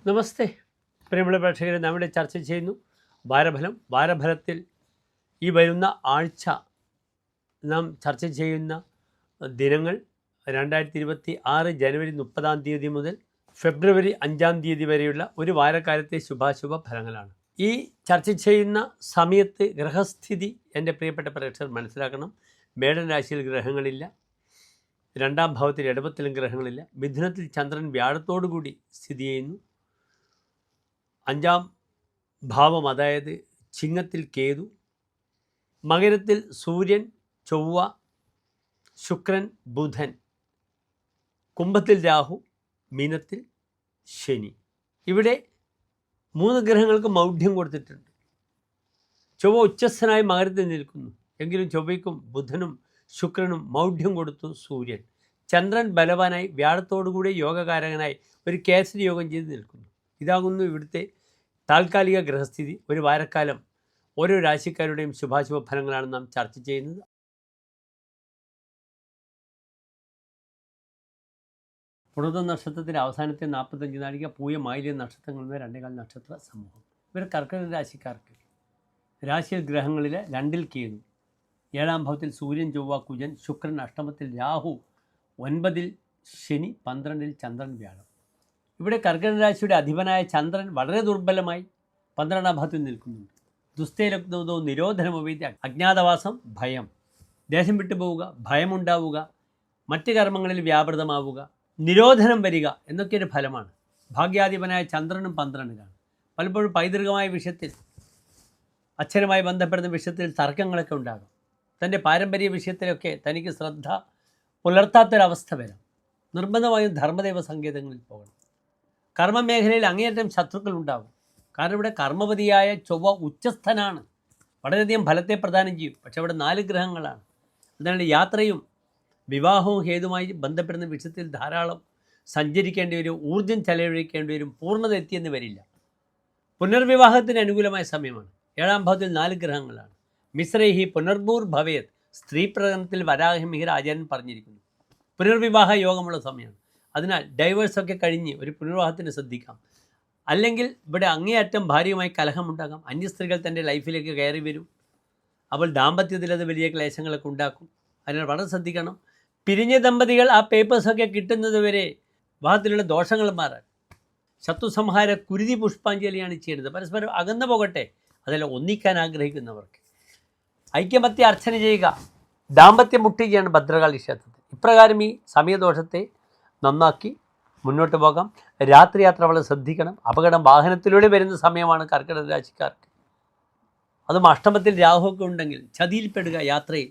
നമസ്തേ പ്രിയമുള്ള പ്രേക്ഷകരെ, നമ്മുടെ ചർച്ച ചെയ്യുന്നു വാരഫലത്തിൽ ഈ വരുന്ന ആഴ്ച നാം ചർച്ച ചെയ്യുന്ന ദിനങ്ങൾ 2026 ജനുവരി 30 മുതൽ ഫെബ്രുവരി 5 വരെയുള്ള ഒരു വാരക്കാലത്തെ ശുഭാശുഭ ഫലങ്ങളാണ്. ഈ ചർച്ച ചെയ്യുന്ന സമയത്ത് ഗ്രഹസ്ഥിതി എൻ്റെ പ്രിയപ്പെട്ട പ്രേക്ഷകർ മനസ്സിലാക്കണം. മേടൻ രാശിയിൽ ഗ്രഹങ്ങളില്ല, 2ാം ഭാവത്തിൽ ഇടവത്തിലും ഗ്രഹങ്ങളില്ല, മിഥുനത്തിൽ ചന്ദ്രൻ വ്യാഴത്തോടു കൂടി സ്ഥിതി ചെയ്യുന്നു, 5ാം ഭാവം അതായത് ചിങ്ങത്തിൽ കേതു, മകരത്തിൽ സൂര്യൻ, ചൊവ്വ, ശുക്രൻ, ബുധൻ, കുംഭത്തിൽ രാഹു, മീനത്തിൽ ശനി. ഇവിടെ 3 ഗ്രഹങ്ങൾക്ക് മൗഢ്യം കൊടുത്തിട്ടുണ്ട്. ചൊവ്വ ഉച്ചസ്ഥനായി മകരത്തിൽ നിൽക്കുന്നു, എങ്കിലും ചൊവ്വയ്ക്കും ബുധനും ശുക്രനും മൗഢ്യം കൊടുത്തു സൂര്യൻ. ചന്ദ്രൻ ബലവാനായി വ്യാഴത്തോടുകൂടി യോഗകാരകനായി ഒരു കേസരി യോഗം ചെയ്ത് നിൽക്കുന്നു. ഇതാകുന്നു ഇവിടുത്തെ താൽക്കാലിക ഗ്രഹസ്ഥിതി. ഒരു വാരക്കാലം ഓരോ രാശിക്കാരുടെയും ശുഭാശുഭ ഫലങ്ങളാണ് നാം ചർച്ച ചെയ്യുന്നത്. പുണർദം നക്ഷത്രത്തിൻ്റെ അവസാനത്തെ 45 നാഴിക, പൂയം, ആയില്യം നക്ഷത്രങ്ങളിൽ 2.25 നക്ഷത്ര സമൂഹം. ഇവർ കർക്കിടക രാശിക്കാർക്ക് രാശിയിൽ ഗ്രഹങ്ങളിൽ 2ൽ കേതു, 7ാം ഭാവത്തിൽ സൂര്യൻ, ചൊവ്വ, കുജൻ, ശുക്രൻ, അഷ്ടമത്തിൽ രാഹു, 9ൽ ശനി, 12ൽ ചന്ദ്രൻ, വ്യാഴം. ഇവിടെ കർക്കിടക രാശിയുടെ അധിപനായ ചന്ദ്രൻ വളരെ ദുർബലമായി 12ാം ഭാവത്തിൽ നിൽക്കുന്നുണ്ട്. ദുസ്തേലഗ്നോ നിരോധനമൊവീതി, അജ്ഞാതവാസം, ഭയം, ദേശം വിട്ടുപോവുക, ഭയമുണ്ടാവുക, മറ്റ് കർമ്മങ്ങളിൽ വ്യാപൃതമാവുക, നിരോധനം വരിക എന്നൊക്കെയൊരു ഫലമാണ്. ഭാഗ്യാധിപനായ ചന്ദ്രനും 12ലാണ്. പലപ്പോഴും പൈതൃകമായ വിഷയത്തിൽ, അച്ഛനുമായി ബന്ധപ്പെടുന്ന വിഷയത്തിൽ തർക്കങ്ങളൊക്കെ ഉണ്ടാകും. തൻ്റെ പാരമ്പര്യ വിഷയത്തിലൊക്കെ തനിക്ക് ശ്രദ്ധ പുലർത്താത്തൊരവസ്ഥ വരാം. നിർബന്ധമായും ധർമ്മദൈവ സങ്കേതങ്ങളിൽ പോകണം. കർമ്മമേഖലയിൽ അങ്ങേയറ്റം ശത്രുക്കൾ ഉണ്ടാകും. കാരണം ഇവിടെ കർമ്മപതിയായ ചൊവ്വ ഉച്ചസ്ഥനാണ്, വളരെയധികം ഫലത്തെ പ്രദാനം ചെയ്യും. പക്ഷെ അവിടെ 4 ഗ്രഹങ്ങളാണ്. അതിനാൽ യാത്രയും വിവാഹവും ഹേതുമായി ബന്ധപ്പെടുന്ന വിഷയത്തിൽ ധാരാളം സഞ്ചരിക്കേണ്ടി വരും, ഊർജ്ജം ചെലവഴിക്കേണ്ടി വരും, പൂർണ്ണത എത്തിയെന്ന് വരില്ല. പുനർവിവാഹത്തിന് അനുകൂലമായ സമയമാണ്. 7ാം ഭാവത്തിൽ 4 ഗ്രഹങ്ങളാണ്. മിശ്രൈഹി പുനർഭൂർ ഭവേത്, സ്ത്രീ പ്രകടനത്തിൽ വരാഹമിഹിർ ആചാര്യൻ പറഞ്ഞിരിക്കുന്നു. പുനർവിവാഹ യോഗമുള്ള സമയമാണ്. അതിനാൽ ഡൈവേഴ്സൊക്കെ കഴിഞ്ഞ് ഒരു പുനർവിവാഹത്തിന് ശ്രദ്ധിക്കാം. അല്ലെങ്കിൽ ഇവിടെ അങ്ങേയറ്റം ഭാര്യയുമായി കലഹമുണ്ടാകാം. അന്യസ്ത്രീകൾ തൻ്റെ ലൈഫിലേക്ക് കയറി വരും. അപ്പോൾ ദാമ്പത്യത്തിൽ അത് വലിയ ക്ലേശങ്ങളൊക്കെ ഉണ്ടാക്കും. അതിനാൽ വളരെ ശ്രദ്ധിക്കണം. പിരിഞ്ഞ ദമ്പതികൾ ആ പേപ്പേഴ്സൊക്കെ കിട്ടുന്നത് വരെ വിവാഹത്തിലുള്ള ദോഷങ്ങൾ മാറാൻ ശത്രുസംഹാര കുരുതി പുഷ്പാഞ്ജലിയാണ് ചെയ്യുന്നത്. പരസ്പരം അകന്നു പോകട്ടെ. അതല്ല, ഒന്നിക്കാൻ ആഗ്രഹിക്കുന്നവർക്ക് ഐക്യമത്യ അർച്ചന ചെയ്യുക, ദാമ്പത്യം മുട്ടുകയാണ് ഭദ്രകാളി ക്ഷേത്രത്തിൽ. ഇപ്രകാരം ഈ സമയദോഷത്തെ നന്നാക്കി മുന്നോട്ട് പോകാം. രാത്രി യാത്ര വളരെ ശ്രദ്ധിക്കണം. അപകടം വാഹനത്തിലൂടെ വരുന്ന സമയമാണ് കർക്കിടക രാശിക്കാർക്ക്. അതും അഷ്ടമത്തിൽ രാഹുവൊക്കെ ഉണ്ടെങ്കിൽ ചതിയിൽപ്പെടുക യാത്രയിൽ.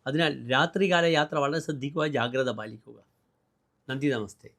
അതിനാൽ രാത്രികാല യാത്ര വളരെ ശ്രദ്ധിക്കുക, ജാഗ്രത പാലിക്കുക. നന്ദി, നമസ്തേ.